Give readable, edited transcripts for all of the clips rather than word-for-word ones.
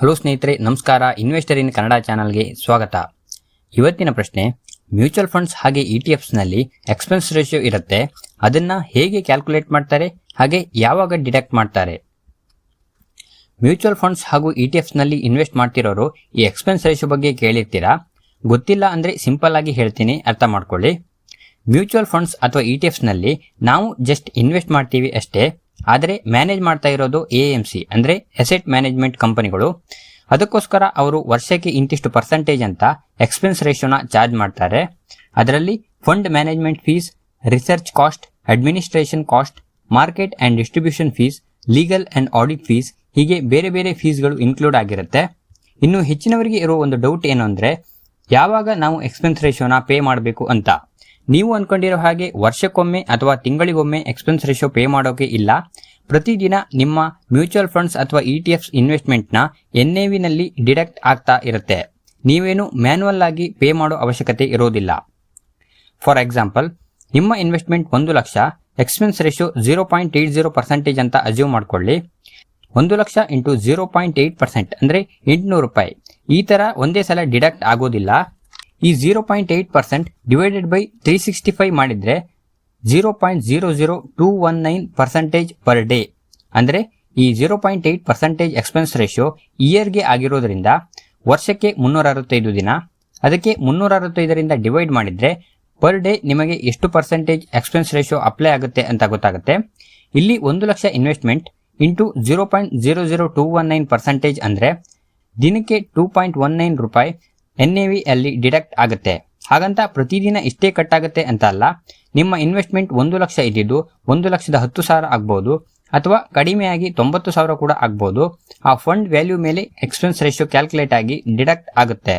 Hello ಸ್ನೇಹಿತರೆ, ನಮಸ್ಕಾರ. Investor ಇನ್ ಕನ್ನಡ ಚಾನಲ್ಗೆ ಸ್ವಾಗತ. ಇವತ್ತಿನ ಪ್ರಶ್ನೆ, ಮ್ಯೂಚುವಲ್ ಫಂಡ್ಸ್ ಹಾಗೆ ಇಟಿಎಫ್ಸ್ನಲ್ಲಿ ಎಕ್ಸ್ಪೆನ್ಸ್ ರೇಷಿಯೋ ಇರುತ್ತೆ, ಅದನ್ನು ಹೇಗೆ ಕ್ಯಾಲ್ಕುಲೇಟ್ ಮಾಡ್ತಾರೆ ಹಾಗೆ ಯಾವಾಗ ಡಿಡಕ್ಟ್ ಮಾಡ್ತಾರೆ? ಮ್ಯೂಚುವಲ್ ಫಂಡ್ಸ್ ಹಾಗೂ ಇಟಿಎಫ್ಸ್ನಲ್ಲಿ ಇನ್ವೆಸ್ಟ್ ಮಾಡ್ತಿರೋರು ಈ ಎಕ್ಸ್ಪೆನ್ಸ್ ರೇಷಿಯೋ ಬಗ್ಗೆ ಕೇಳಿರ್ತೀರಾ? ಗೊತ್ತಿಲ್ಲ ಅಂದರೆ ಸಿಂಪಲ್ ಆಗಿ ಹೇಳ್ತೀನಿ, ಅರ್ಥ ಮಾಡ್ಕೊಳ್ಳಿ. ಮ್ಯೂಚುವಲ್ ಫಂಡ್ಸ್ ಅಥವಾ ಇಟಿಎಫ್ಸ್ನಲ್ಲಿ ನಾವು ಜಸ್ಟ್ ಇನ್ವೆಸ್ಟ್ ಮಾಡ್ತೀವಿ ಅಷ್ಟೇ, ಆದರೆ ಮ್ಯಾನೇಜ್ ಮಾಡ್ತಾ ಇರೋದು AMC ಅಂದರೆ ಅಸೆಟ್ ಮ್ಯಾನೇಜ್ಮೆಂಟ್ ಕಂಪನಿಗಳು. ಅದಕ್ಕೋಸ್ಕರ ಅವರು ವರ್ಷಕ್ಕೆ ಇಂತಿಷ್ಟು ಪರ್ಸೆಂಟೇಜ್ ಅಂತ ಎಕ್ಸ್ಪೆನ್ಸ್ ರೇಷಿಯೋನ ಚಾರ್ಜ್ ಮಾಡ್ತಾರೆ. ಅದರಲ್ಲಿ fund management fees, research cost, administration cost, market and distribution fees, legal and audit fees, ಹೀಗೆ ಬೇರೆ ಬೇರೆ ಫೀಸ್ಗಳು ಇನ್ಕ್ಲೂಡ್ ಆಗಿರುತ್ತೆ. ಇನ್ನು ಹೆಚ್ಚಿನವರಿಗೆ ಇರೋ ಒಂದು ಡೌಟ್ ಏನು ಅಂದರೆ, ಯಾವಾಗ ನಾವು ಎಕ್ಸ್ಪೆನ್ಸ್ ರೇಷಿಯೋನ ಪೇ ಮಾಡಬೇಕು ಅಂತ. ನೀವು ಅಂದ್ಕೊಂಡಿರೋ ಹಾಗೆ ವರ್ಷಕ್ಕೊಮ್ಮೆ ಅಥವಾ ತಿಂಗಳಿಗೊಮ್ಮೆ ಎಕ್ಸ್ಪೆನ್ಸ್ ರೇಷಿಯೋ ಪೇ ಮಾಡೋಕೆ ಇಲ್ಲ. ಪ್ರತಿದಿನ ನಿಮ್ಮ ಮ್ಯೂಚುವಲ್ ಫಂಡ್ಸ್ ಅಥವಾ ಇಟಿಎಫ್ಸ್ ಇನ್ವೆಸ್ಟ್ಮೆಂಟ್ನ NAVನಲ್ಲಿ ಡಿಡಕ್ಟ್ ಆಗ್ತಾ ಇರುತ್ತೆ. ನೀವೇನು ಮ್ಯಾನ್ಯುವಲ್ ಆಗಿ ಪೇ ಮಾಡೋ ಅವಶ್ಯಕತೆ ಇರೋದಿಲ್ಲ. ಫಾರ್ ಎಕ್ಸಾಂಪಲ್, ನಿಮ್ಮ ಇನ್ವೆಸ್ಟ್ಮೆಂಟ್ 1 ಲಕ್ಷ, ಎಕ್ಸ್ಪೆನ್ಸ್ ರೇಷಿಯೋ 0.80% ಅಂತ ಅಸ್ಯೂಮ್ ಮಾಡ್ಕೊಳ್ಳಿ. 1 ಲಕ್ಷ ಇಂಟು 0.8% ಅಂದರೆ 800 ರೂಪಾಯಿ. ಈ ಥರ ಒಂದೇ ಸಲ ಡಿಡಕ್ಟ್ ಆಗೋದಿಲ್ಲ. ಈ 0.8% ಡಿವೈಡೆಡ್ ಬೈ 365 ಮಾಡಿದರೆ 0.00219% ಪರ್ ಡೇ. ಅಂದರೆ ಈ 0.8% ಎಕ್ಸ್ಪೆನ್ಸ್ ರೇಷಿಯೋ ಇಯರ್ಗೆ ಆಗಿರೋದ್ರಿಂದ ವರ್ಷಕ್ಕೆ 365 ದಿನ. ಅದಕ್ಕೆ 365ರಿಂದ ಡಿವೈಡ್ ಮಾಡಿದರೆ ಪರ್ ಡೇ ನಿಮಗೆ ಎಷ್ಟು ಪರ್ಸೆಂಟೇಜ್ ಎಕ್ಸ್ಪೆನ್ಸ್ ರೇಷಿಯೋ ಅಪ್ಲೈ ಆಗುತ್ತೆ ಅಂತ ಗೊತ್ತಾಗುತ್ತೆ. ಇಲ್ಲಿ 1 ಲಕ್ಷ ಇನ್ವೆಸ್ಟ್ಮೆಂಟ್ ಇಂಟು 0.00219% ಅಂದರೆ ದಿನಕ್ಕೆ 2.19 ರೂಪಾಯಿ NAV ಅಲ್ಲಿ ಡಿಡಕ್ಟ್ ಆಗುತ್ತೆ. ಹಾಗಂತ ಪ್ರತಿದಿನ ಇಷ್ಟೇ ಕಟ್ಟಾಗುತ್ತೆ ಅಂತ ಅಲ್ಲ. ನಿಮ್ಮ ಇನ್ವೆಸ್ಟ್ಮೆಂಟ್ 1 ಲಕ್ಷ ಇದ್ದಿದ್ದು 1,10,000 ಆಗ್ಬೋದು, ಅಥವಾ ಕಡಿಮೆಯಾಗಿ 90,000 ಕೂಡ ಆಗ್ಬೋದು. ಆ ಫಂಡ್ ವ್ಯಾಲ್ಯೂ ಮೇಲೆ ಎಕ್ಸ್ಪೆನ್ಸ್ ರೇಷಿಯೋ ಕ್ಯಾಲ್ಕುಲೇಟ್ ಆಗಿ ಡಿಡಕ್ಟ್ ಆಗುತ್ತೆ.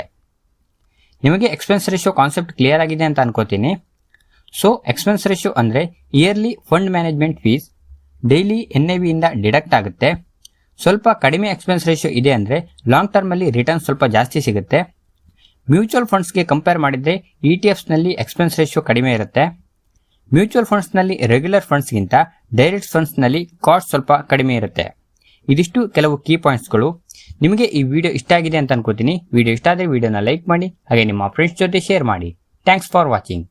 ನಿಮಗೆ ಎಕ್ಸ್ಪೆನ್ಸ್ ರೇಷಿಯೋ ಕಾನ್ಸೆಪ್ಟ್ ಕ್ಲಿಯರ್ ಆಗಿದೆ ಅಂತ ಅನ್ಕೋತೀನಿ. ಸೊ ಎಕ್ಸ್ಪೆನ್ಸ್ ರೇಷಿಯೋ ಅಂದರೆ yearly fund management fees daily NAV ಇಂದ ಡಿಡಕ್ಟ್ ಆಗುತ್ತೆ. ಸ್ವಲ್ಪ ಕಡಿಮೆ ಎಕ್ಸ್ಪೆನ್ಸ್ ರೇಷಿಯೋ ಇದೆ ಅಂದರೆ ಲಾಂಗ್ ಟರ್ಮಲ್ಲಿ ರಿಟರ್ನ್ ಸ್ವಲ್ಪ ಜಾಸ್ತಿ ಸಿಗುತ್ತೆ. ಮ್ಯೂಚುವಲ್ ಫಂಡ್ಸ್ಗೆ ಕಂಪೇರ್ ಮಾಡಿದರೆ ಇಟಿಎಫ್ಸ್ನಲ್ಲಿ ಎಕ್ಸ್ಪೆನ್ಸ್ ರೇಷಿಯೋ ಕಡಿಮೆ ಇರುತ್ತೆ. ಮ್ಯೂಚುವಲ್ ಫಂಡ್ಸ್ನಲ್ಲಿ ರೆಗ್ಯುಲರ್ ಫಂಡ್ಸ್ಗಿಂತ ಡೈರೆಕ್ಟ್ ಫಂಡ್ಸ್ನಲ್ಲಿ ಕಾಸ್ಟ್ ಸ್ವಲ್ಪ ಕಡಿಮೆ ಇರುತ್ತೆ. ಇದಿಷ್ಟು ಕೆಲವು ಕೀ ಪಾಯಿಂಟ್ಸ್ಗಳು. ನಿಮಗೆ ಈ ವಿಡಿಯೋ ಇಷ್ಟ ಆಗಿದೆ ಅಂತ ಅನ್ಕೋತೀನಿ. ವಿಡಿಯೋ ಇಷ್ಟ ಆದರೆ ವಿಡಿಯೋನ ಲೈಕ್ ಮಾಡಿ, ಹಾಗೆ ನಿಮ್ಮ ಫ್ರೆಂಡ್ಸ್ ಜೊತೆ ಶೇರ್ ಮಾಡಿ. Thanks for watching.